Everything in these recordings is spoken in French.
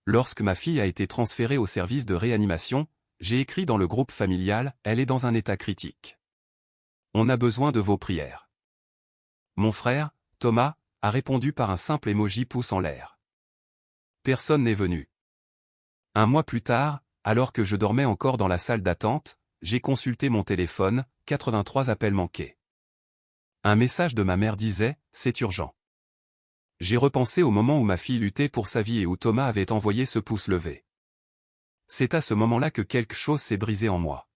Lorsque ma fille a été transférée au service de réanimation, j'ai écrit dans le groupe familial, elle est dans un état critique. On a besoin de vos prières. Mon frère, Thomas, a répondu par un simple emoji pouce en l'air. Personne n'est venu. Un mois plus tard, alors que je dormais encore dans la salle d'attente, j'ai consulté mon téléphone, 83 appels manqués. Un message de ma mère disait « C'est urgent ». J'ai repensé au moment où ma fille luttait pour sa vie et où Thomas avait envoyé ce pouce levé. C'est à ce moment-là que quelque chose s'est brisé en moi.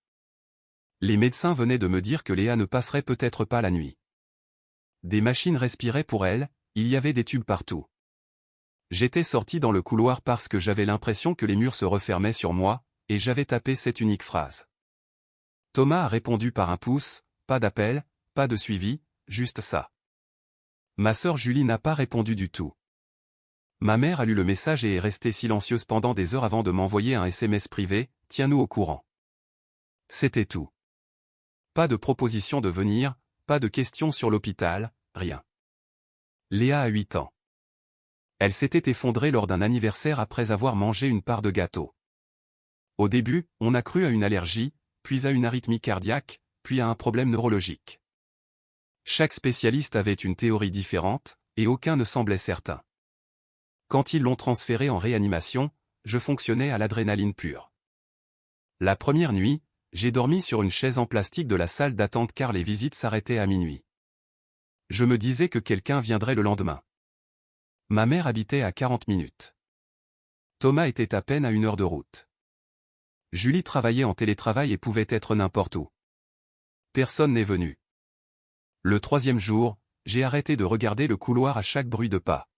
Les médecins venaient de me dire que Léa ne passerait peut-être pas la nuit. Des machines respiraient pour elle, il y avait des tubes partout. J'étais sorti dans le couloir parce que j'avais l'impression que les murs se refermaient sur moi, et j'avais tapé cette unique phrase. Thomas a répondu par un pouce, pas d'appel, pas de suivi, juste ça. Ma sœur Julie n'a pas répondu du tout. Ma mère a lu le message et est restée silencieuse pendant des heures avant de m'envoyer un SMS privé, « Tiens-nous au courant ». C'était tout. Pas de proposition de venir, pas de questions sur l'hôpital, rien. Léa a 8 ans. Elle s'était effondrée lors d'un anniversaire après avoir mangé une part de gâteau. Au début, on a cru à une allergie, puis à une arythmie cardiaque, puis à un problème neurologique. Chaque spécialiste avait une théorie différente, et aucun ne semblait certain. Quand ils l'ont transférée en réanimation, je fonctionnais à l'adrénaline pure. La première nuit, j'ai dormi sur une chaise en plastique de la salle d'attente car les visites s'arrêtaient à minuit. Je me disais que quelqu'un viendrait le lendemain. Ma mère habitait à 40 minutes. Thomas était à peine à 1 heure de route. Julie travaillait en télétravail et pouvait être n'importe où. Personne n'est venu. Le 3e jour, j'ai arrêté de regarder le couloir à chaque bruit de pas.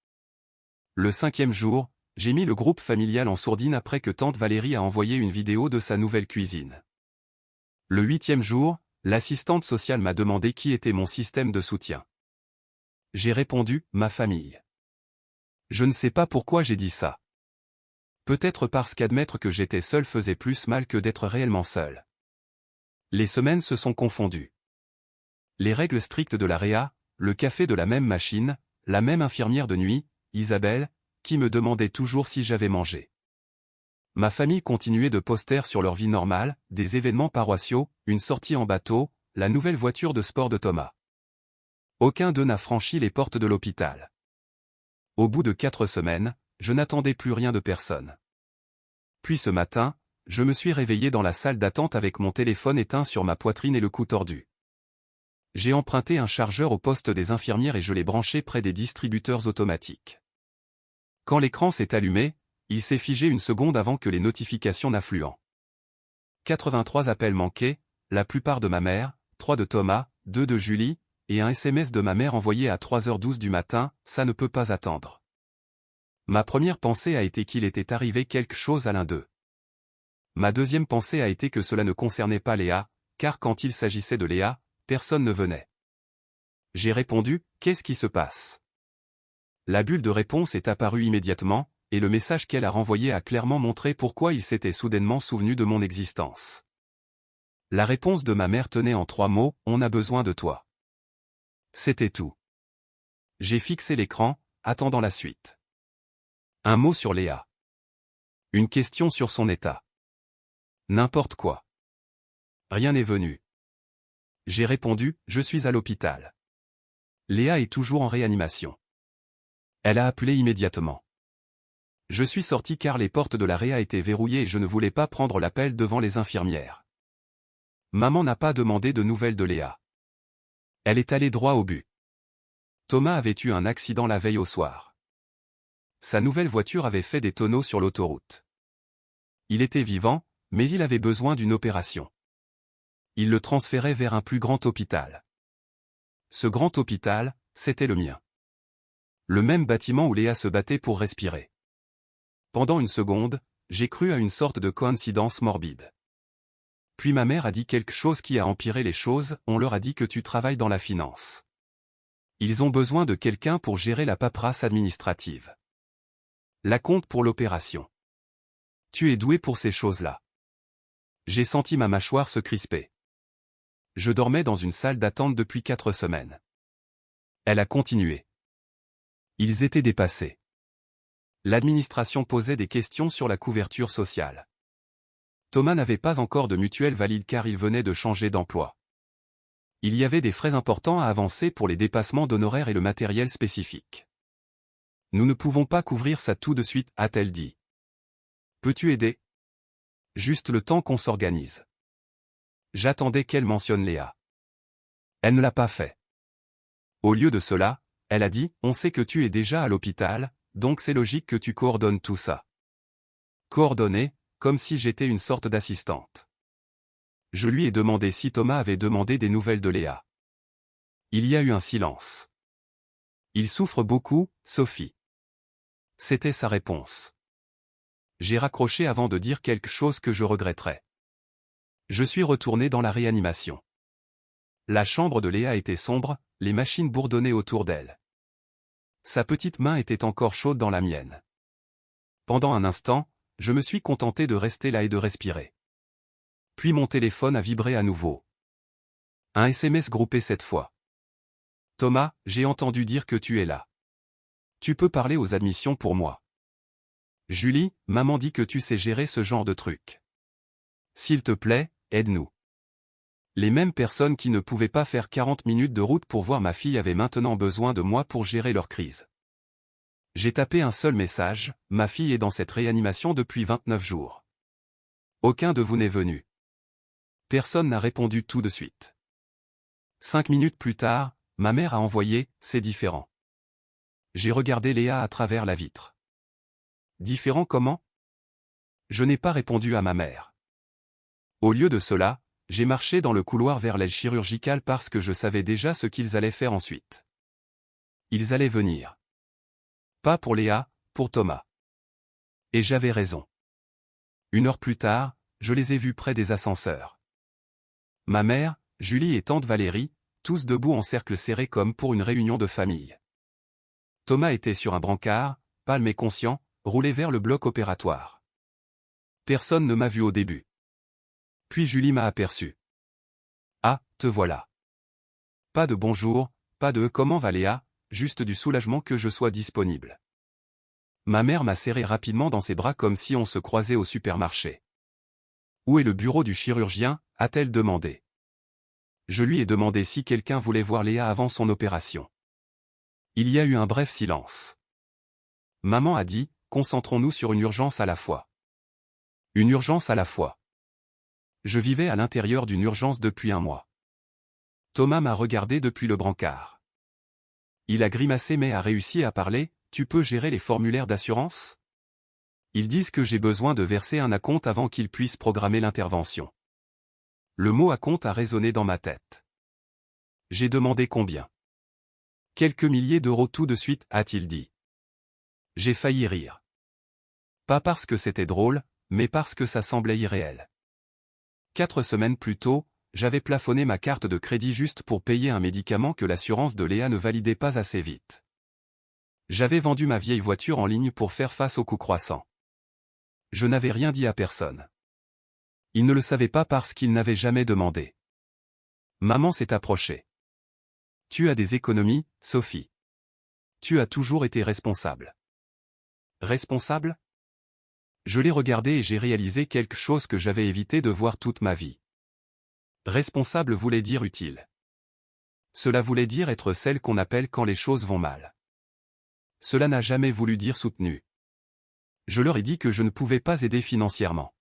Le 5e jour, j'ai mis le groupe familial en sourdine après que tante Valérie a envoyé une vidéo de sa nouvelle cuisine. Le 8e jour, l'assistante sociale m'a demandé qui était mon système de soutien. J'ai répondu, ma famille. Je ne sais pas pourquoi j'ai dit ça. Peut-être parce qu'admettre que j'étais seul faisait plus mal que d'être réellement seul. Les semaines se sont confondues. Les règles strictes de la réa, le café de la même machine, la même infirmière de nuit, Isabelle, qui me demandait toujours si j'avais mangé. Ma famille continuait de poster sur leur vie normale, des événements paroissiaux, une sortie en bateau, la nouvelle voiture de sport de Thomas. Aucun d'eux n'a franchi les portes de l'hôpital. Au bout de 4 semaines, je n'attendais plus rien de personne. Puis ce matin, je me suis réveillé dans la salle d'attente avec mon téléphone éteint sur ma poitrine et le cou tordu. J'ai emprunté un chargeur au poste des infirmières et je l'ai branché près des distributeurs automatiques. Quand l'écran s'est allumé, il s'est figé une seconde avant que les notifications n'affluent. 83 appels manqués, la plupart de ma mère, 3 de Thomas, 2 de Julie, et un SMS de ma mère envoyé à 3h12 du matin, ça ne peut pas attendre. Ma première pensée a été qu'il était arrivé quelque chose à l'un d'eux. Ma deuxième pensée a été que cela ne concernait pas Léa, car quand il s'agissait de Léa, personne ne venait. J'ai répondu, qu'est-ce qui se passe? La bulle de réponse est apparue immédiatement, et le message qu'elle a renvoyé a clairement montré pourquoi il s'était soudainement souvenu de mon existence. La réponse de ma mère tenait en 3 mots, on a besoin de toi. C'était tout. J'ai fixé l'écran, attendant la suite. Un mot sur Léa. Une question sur son état. N'importe quoi. Rien n'est venu. J'ai répondu, je suis à l'hôpital. Léa est toujours en réanimation. Elle a appelé immédiatement. Je suis sorti car les portes de la réa étaient verrouillées et je ne voulais pas prendre l'appel devant les infirmières. Maman n'a pas demandé de nouvelles de Léa. Elle est allée droit au but. Thomas avait eu un accident la veille au soir. Sa nouvelle voiture avait fait des tonneaux sur l'autoroute. Il était vivant, mais il avait besoin d'une opération. Il le transférait vers un plus grand hôpital. Ce grand hôpital, c'était le mien. Le même bâtiment où Léa se battait pour respirer. Pendant une seconde, j'ai cru à une sorte de coïncidence morbide. Puis ma mère a dit quelque chose qui a empiré les choses, on leur a dit que tu travailles dans la finance. Ils ont besoin de quelqu'un pour gérer la paperasse administrative. La compte pour l'opération. Tu es doué pour ces choses-là. J'ai senti ma mâchoire se crisper. Je dormais dans une salle d'attente depuis 4 semaines. Elle a continué. Ils étaient dépassés. L'administration posait des questions sur la couverture sociale. Thomas n'avait pas encore de mutuelle valide car il venait de changer d'emploi. Il y avait des frais importants à avancer pour les dépassements d'honoraires et le matériel spécifique. Nous ne pouvons pas couvrir ça tout de suite, a-t-elle dit. Peux-tu aider? Juste le temps qu'on s'organise. J'attendais qu'elle mentionne Léa. Elle ne l'a pas fait. Au lieu de cela, elle a dit, on sait que tu es déjà à l'hôpital, donc c'est logique que tu coordonnes tout ça. Coordonner, comme si j'étais une sorte d'assistante. Je lui ai demandé si Thomas avait demandé des nouvelles de Léa. Il y a eu un silence. Il souffre beaucoup, Sophie. C'était sa réponse. J'ai raccroché avant de dire quelque chose que je regretterais. Je suis retourné dans la réanimation. La chambre de Léa était sombre, les machines bourdonnaient autour d'elle. Sa petite main était encore chaude dans la mienne. Pendant un instant, je me suis contenté de rester là et de respirer. Puis mon téléphone a vibré à nouveau. Un SMS groupé cette fois. Thomas, j'ai entendu dire que tu es là. Tu peux parler aux admissions pour moi. Julie, maman dit que tu sais gérer ce genre de truc. S'il te plaît, aide-nous. Les mêmes personnes qui ne pouvaient pas faire 40 minutes de route pour voir ma fille avaient maintenant besoin de moi pour gérer leur crise. J'ai tapé un seul message, ma fille est dans cette réanimation depuis 29 jours. Aucun de vous n'est venu. Personne n'a répondu tout de suite. 5 minutes plus tard, ma mère a envoyé, c'est différent. J'ai regardé Léa à travers la vitre. Différent comment? Je n'ai pas répondu à ma mère. Au lieu de cela, j'ai marché dans le couloir vers l'aile chirurgicale parce que je savais déjà ce qu'ils allaient faire ensuite. Ils allaient venir. Pas pour Léa, pour Thomas. Et j'avais raison. 1 heure plus tard, je les ai vus près des ascenseurs. Ma mère, Julie et tante Valérie, tous debout en cercle serré comme pour une réunion de famille. Thomas était sur un brancard, pâle mais conscient, roulé vers le bloc opératoire. Personne ne m'a vu au début. Puis Julie m'a aperçu. Ah, te voilà. Pas de bonjour, pas de comment va Léa, juste du soulagement que je sois disponible. Ma mère m'a serré rapidement dans ses bras comme si on se croisait au supermarché. Où est le bureau du chirurgien, a-t-elle demandé. Je lui ai demandé si quelqu'un voulait voir Léa avant son opération. Il y a eu un bref silence. Maman a dit, concentrons-nous sur une urgence à la fois. Une urgence à la fois. Je vivais à l'intérieur d'une urgence depuis 1 mois. Thomas m'a regardé depuis le brancard. Il a grimacé mais a réussi à parler, tu peux gérer les formulaires d'assurance? Ils disent que j'ai besoin de verser un acompte avant qu'ils puissent programmer l'intervention. Le mot acompte a résonné dans ma tête. J'ai demandé combien. Quelques milliers d'euros tout de suite, a-t-il dit. J'ai failli rire. Pas parce que c'était drôle, mais parce que ça semblait irréel. 4 semaines plus tôt, j'avais plafonné ma carte de crédit juste pour payer un médicament que l'assurance de Léa ne validait pas assez vite. J'avais vendu ma vieille voiture en ligne pour faire face au coût croissant. Je n'avais rien dit à personne. Il ne le savait pas parce qu'il n'avait jamais demandé. Maman s'est approchée. Tu as des économies, Sophie. Tu as toujours été responsable. Responsable? Je l'ai regardé et j'ai réalisé quelque chose que j'avais évité de voir toute ma vie. Responsable voulait dire utile. Cela voulait dire être celle qu'on appelle quand les choses vont mal. Cela n'a jamais voulu dire soutenu. Je leur ai dit que je ne pouvais pas aider financièrement.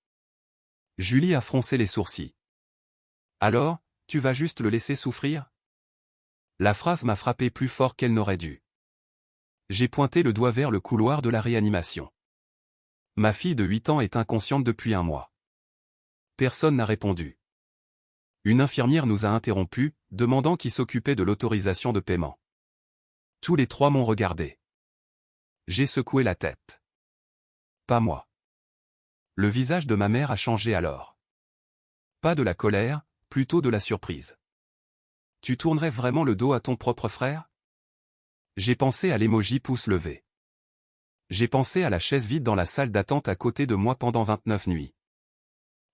Julie a froncé les sourcils. Alors, tu vas juste le laisser souffrir? La phrase m'a frappé plus fort qu'elle n'aurait dû. J'ai pointé le doigt vers le couloir de la réanimation. Ma fille de 8 ans est inconsciente depuis 1 mois. Personne n'a répondu. Une infirmière nous a interrompus, demandant qui s'occupait de l'autorisation de paiement. Tous les 3 m'ont regardé. J'ai secoué la tête. Pas moi. Le visage de ma mère a changé alors. Pas de la colère, plutôt de la surprise. Tu tournerais vraiment le dos à ton propre frère? J'ai pensé à l'émoji pouce levé. J'ai pensé à la chaise vide dans la salle d'attente à côté de moi pendant 29 nuits.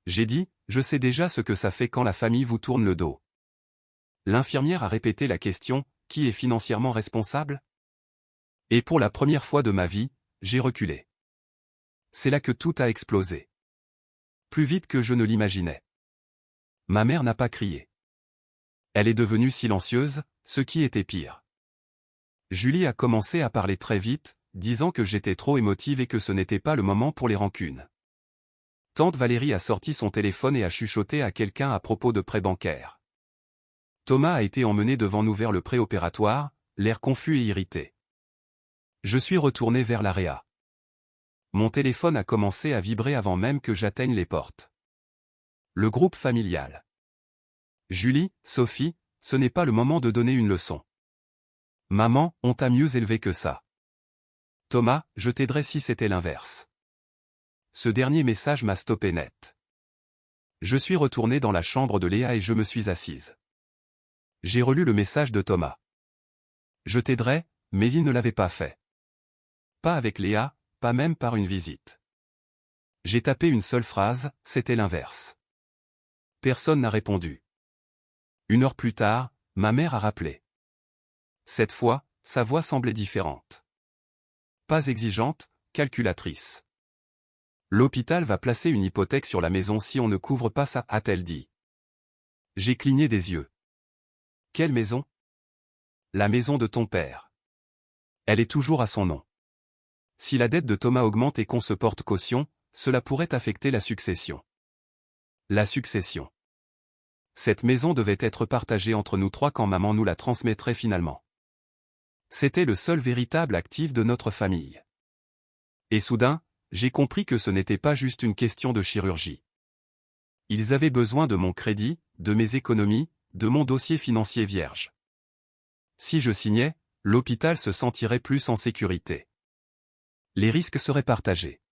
J'ai dit, je sais déjà ce que ça fait quand la famille vous tourne le dos. L'infirmière a répété la question, qui est financièrement responsable? Et pour la première fois de ma vie, j'ai reculé. C'est là que tout a explosé. Plus vite que je ne l'imaginais. Ma mère n'a pas crié. Elle est devenue silencieuse, ce qui était pire. Julie a commencé à parler très vite, disant que j'étais trop émotive et que ce n'était pas le moment pour les rancunes. Tante Valérie a sorti son téléphone et a chuchoté à quelqu'un à propos de prêts bancaires. Thomas a été emmené devant nous vers le préopératoire, l'air confus et irrité. Je suis retourné vers la réa. Mon téléphone a commencé à vibrer avant même que j'atteigne les portes. Le groupe familial. Julie, Sophie, ce n'est pas le moment de donner une leçon. Maman, on t'a mieux élevé que ça. Thomas, je t'aiderais si c'était l'inverse. Ce dernier message m'a stoppé net. Je suis retourné dans la chambre de Léa et je me suis assise. J'ai relu le message de Thomas. Je t'aiderais, mais il ne l'avait pas fait. Pas avec Léa, pas même par une visite. J'ai tapé une seule phrase, c'était l'inverse. Personne n'a répondu. 1 heure plus tard, ma mère a rappelé. Cette fois, sa voix semblait différente. Pas exigeante, calculatrice. L'hôpital va placer une hypothèque sur la maison si on ne couvre pas ça, a-t-elle dit. J'ai cligné des yeux. Quelle maison? La maison de ton père. Elle est toujours à son nom. Si la dette de Thomas augmente et qu'on se porte caution, cela pourrait affecter la succession. La succession. Cette maison devait être partagée entre nous 3 quand maman nous la transmettrait finalement. C'était le seul véritable actif de notre famille. Et soudain, j'ai compris que ce n'était pas juste une question de chirurgie. Ils avaient besoin de mon crédit, de mes économies, de mon dossier financier vierge. Si je signais, l'hôpital se sentirait plus en sécurité. Les risques seraient partagés.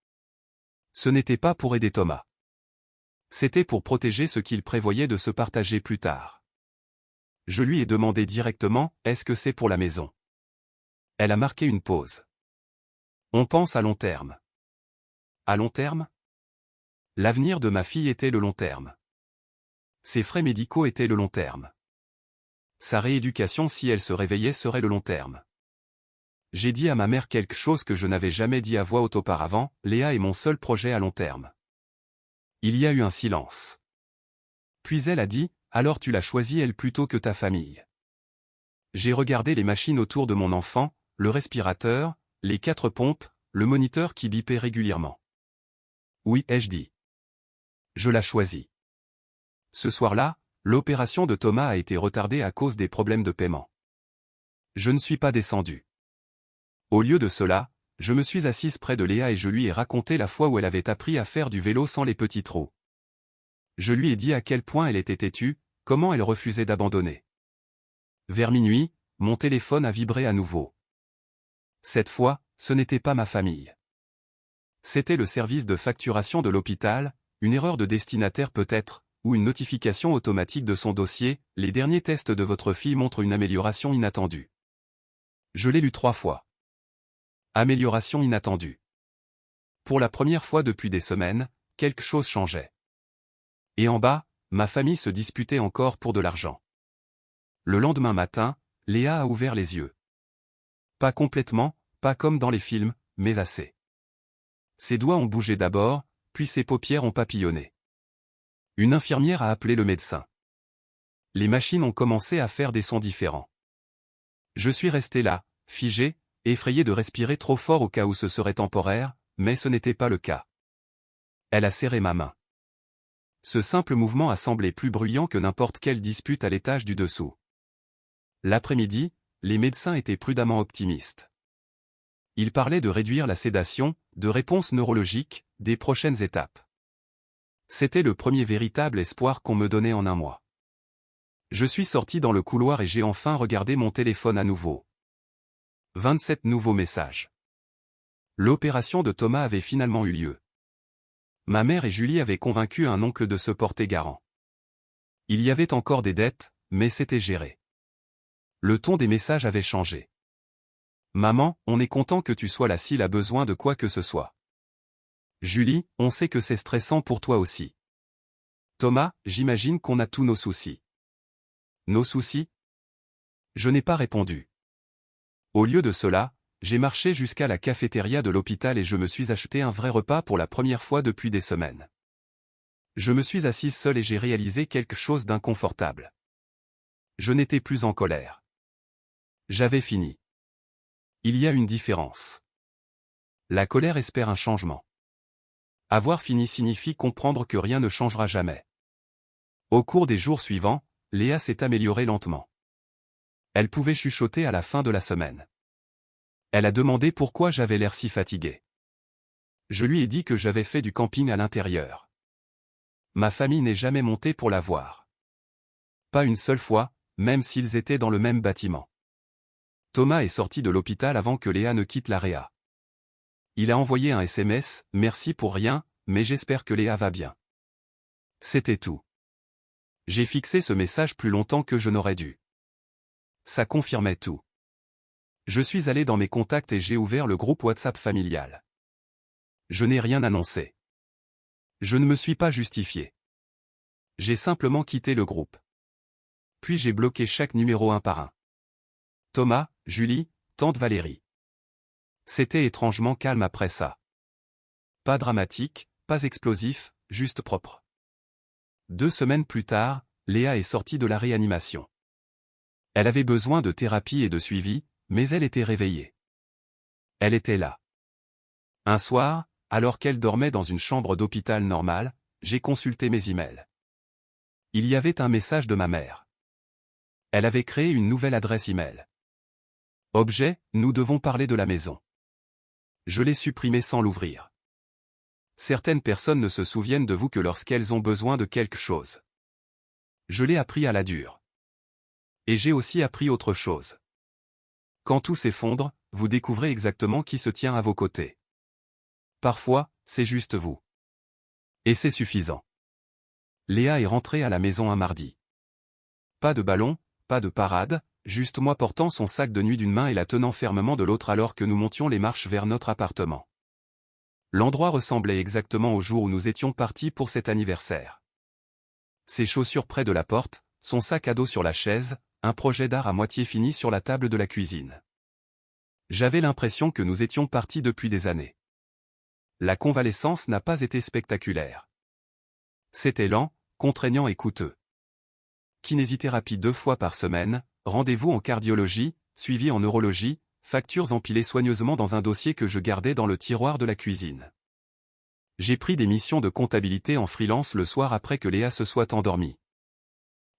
Ce n'était pas pour aider Thomas. C'était pour protéger ce qu'il prévoyait de se partager plus tard. Je lui ai demandé directement, est-ce que c'est pour la maison? Elle a marqué une pause. On pense à long terme. À long terme? L'avenir de ma fille était le long terme. Ses frais médicaux étaient le long terme. Sa rééducation si elle se réveillait serait le long terme. J'ai dit à ma mère quelque chose que je n'avais jamais dit à voix haute auparavant, Léa est mon seul projet à long terme. Il y a eu un silence. Puis elle a dit, alors tu l'as choisie elle plutôt que ta famille. J'ai regardé les machines autour de mon enfant, le respirateur, les 4 pompes, le moniteur qui bipait régulièrement. Oui, ai-je dit. Je l'ai choisi. Ce soir-là, l'opération de Thomas a été retardée à cause des problèmes de paiement. Je ne suis pas descendu. Au lieu de cela, je me suis assise près de Léa et je lui ai raconté la fois où elle avait appris à faire du vélo sans les petits trous. Je lui ai dit à quel point elle était têtue, comment elle refusait d'abandonner. Vers minuit, mon téléphone a vibré à nouveau. Cette fois, ce n'était pas ma famille. C'était le service de facturation de l'hôpital, une erreur de destinataire peut-être, ou une notification automatique de son dossier, les derniers tests de votre fille montrent une amélioration inattendue. Je l'ai lu 3 fois. Amélioration inattendue. Pour la première fois depuis des semaines, quelque chose changeait. Et en bas, ma famille se disputait encore pour de l'argent. Le lendemain matin, Léa a ouvert les yeux. Pas complètement, pas comme dans les films, mais assez. Ses doigts ont bougé d'abord, puis ses paupières ont papillonné. Une infirmière a appelé le médecin. Les machines ont commencé à faire des sons différents. Je suis resté là, figé, effrayé de respirer trop fort au cas où ce serait temporaire, mais ce n'était pas le cas. Elle a serré ma main. Ce simple mouvement a semblé plus bruyant que n'importe quelle dispute à l'étage du dessous. L'après-midi, les médecins étaient prudemment optimistes. Ils parlaient de réduire la sédation, de réponses neurologiques, des prochaines étapes. C'était le premier véritable espoir qu'on me donnait en un mois. Je suis sorti dans le couloir et j'ai enfin regardé mon téléphone à nouveau. 27 nouveaux messages. L'opération de Thomas avait finalement eu lieu. Ma mère et Julie avaient convaincu un oncle de se porter garant. Il y avait encore des dettes, mais c'était géré. Le ton des messages avait changé. Maman, on est content que tu sois là s'il a besoin de quoi que ce soit. Julie, on sait que c'est stressant pour toi aussi. Thomas, j'imagine qu'on a tous nos soucis. Nos soucis? Je n'ai pas répondu. Au lieu de cela, J'ai marché jusqu'à la cafétéria de l'hôpital et je me suis acheté un vrai repas pour la première fois depuis des semaines. Je me suis assise seule et j'ai réalisé quelque chose d'inconfortable. Je n'étais plus en colère. J'avais fini. Il y a une différence. La colère espère un changement. Avoir fini signifie comprendre que rien ne changera jamais. Au cours des jours suivants, Léa s'est améliorée lentement. Elle pouvait chuchoter à la fin de la semaine. Elle a demandé pourquoi j'avais l'air si fatigué. Je lui ai dit que j'avais fait du camping à l'intérieur. Ma famille n'est jamais montée pour la voir. Pas une seule fois, même s'ils étaient dans le même bâtiment. Thomas est sorti de l'hôpital avant que Léa ne quitte la réa. Il a envoyé un SMS, « Merci pour rien, mais j'espère que Léa va bien. » C'était tout. J'ai fixé ce message plus longtemps que je n'aurais dû. Ça confirmait tout. Je suis allé dans mes contacts et j'ai ouvert le groupe WhatsApp familial. Je n'ai rien annoncé. Je ne me suis pas justifié. J'ai simplement quitté le groupe. Puis j'ai bloqué chaque numéro un par un. Thomas, Julie, tante Valérie. C'était étrangement calme après ça. Pas dramatique, pas explosif, juste propre. 2 semaines plus tard, Léa est sortie de la réanimation. Elle avait besoin de thérapie et de suivi, mais elle était réveillée. Elle était là. Un soir, alors qu'elle dormait dans une chambre d'hôpital normale, j'ai consulté mes emails. Il y avait un message de ma mère. Elle avait créé une nouvelle adresse email. Objet, nous devons parler de la maison. Je l'ai supprimé sans l'ouvrir. Certaines personnes ne se souviennent de vous que lorsqu'elles ont besoin de quelque chose. Je l'ai appris à la dure. Et j'ai aussi appris autre chose. Quand tout s'effondre, vous découvrez exactement qui se tient à vos côtés. Parfois, c'est juste vous. Et c'est suffisant. Léa est rentrée à la maison un mardi. Pas de ballon, pas de parade, juste moi portant son sac de nuit d'une main et la tenant fermement de l'autre alors que nous montions les marches vers notre appartement. L'endroit ressemblait exactement au jour où nous étions partis pour cet anniversaire. Ses chaussures près de la porte, son sac à dos sur la chaise, un projet d'art à moitié fini sur la table de la cuisine. J'avais l'impression que nous étions partis depuis des années. La convalescence n'a pas été spectaculaire. C'était lent, contraignant et coûteux. Kinésithérapie 2 fois par semaine, rendez-vous en cardiologie, suivi en neurologie, factures empilées soigneusement dans un dossier que je gardais dans le tiroir de la cuisine. J'ai pris des missions de comptabilité en freelance le soir après que Léa se soit endormie.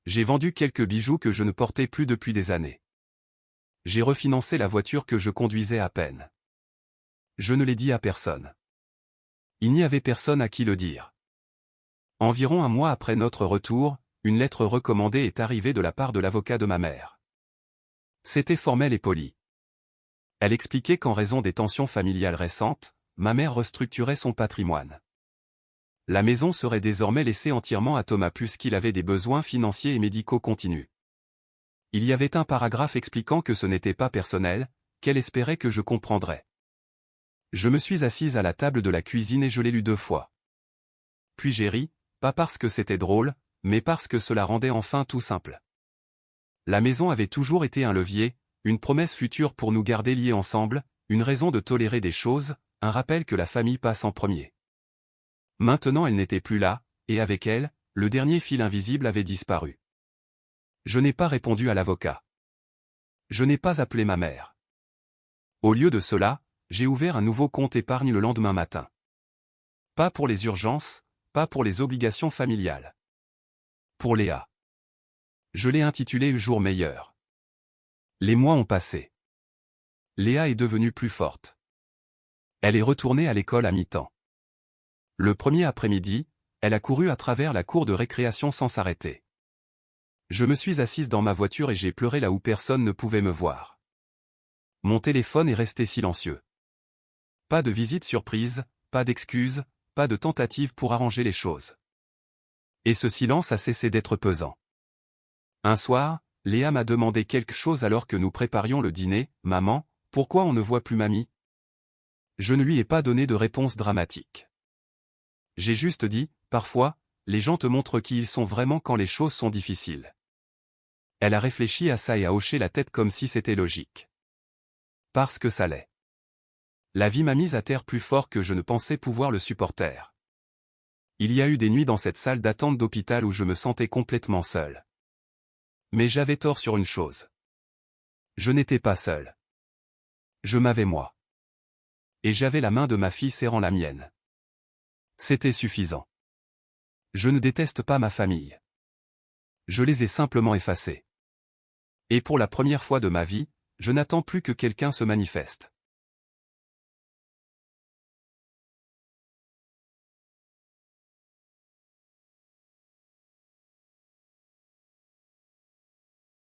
J'ai vendu quelques bijoux que je ne portais plus depuis des années. J'ai refinancé la voiture que je conduisais à peine. Je ne l'ai dit à personne. Il n'y avait personne à qui le dire. Environ un mois après notre retour, une lettre recommandée est arrivée de la part de l'avocat de ma mère. C'était formel et poli. Elle expliquait qu'en raison des tensions familiales récentes, ma mère restructurait son patrimoine. La maison serait désormais laissée entièrement à Thomas puisqu'il avait des besoins financiers et médicaux continus. Il y avait un paragraphe expliquant que ce n'était pas personnel, qu'elle espérait que je comprendrais. Je me suis assise à la table de la cuisine et je l'ai lu 2 fois. Puis j'ai ri, pas parce que c'était drôle, mais parce que cela rendait enfin tout simple. La maison avait toujours été un levier, une promesse future pour nous garder liés ensemble, une raison de tolérer des choses, un rappel que la famille passe en premier. Maintenant elle n'était plus là, et avec elle, le dernier fil invisible avait disparu. Je n'ai pas répondu à l'avocat. Je n'ai pas appelé ma mère. Au lieu de cela, j'ai ouvert un nouveau compte épargne le lendemain matin. Pas pour les urgences, pas pour les obligations familiales. Pour Léa. Je l'ai intitulé « Jour meilleur ». Les mois ont passé. Léa est devenue plus forte. Elle est retournée à l'école à mi-temps. Le premier après-midi, elle a couru à travers la cour de récréation sans s'arrêter. Je me suis assise dans ma voiture et j'ai pleuré là où personne ne pouvait me voir. Mon téléphone est resté silencieux. Pas de visite surprise, pas d'excuses, pas de tentative pour arranger les choses. Et ce silence a cessé d'être pesant. Un soir, Léa m'a demandé quelque chose alors que nous préparions le dîner. « Maman, pourquoi on ne voit plus mamie ?» Je ne lui ai pas donné de réponse dramatique. J'ai juste dit, parfois, les gens te montrent qui ils sont vraiment quand les choses sont difficiles. Elle a réfléchi à ça et a hoché la tête comme si c'était logique. Parce que ça l'est. La vie m'a mise à terre plus fort que je ne pensais pouvoir le supporter. Il y a eu des nuits dans cette salle d'attente d'hôpital où je me sentais complètement seul. Mais j'avais tort sur une chose. Je n'étais pas seul. Je m'avais moi. Et j'avais la main de ma fille serrant la mienne. C'était suffisant. Je ne déteste pas ma famille. Je les ai simplement effacés. Et pour la première fois de ma vie, je n'attends plus que quelqu'un se manifeste.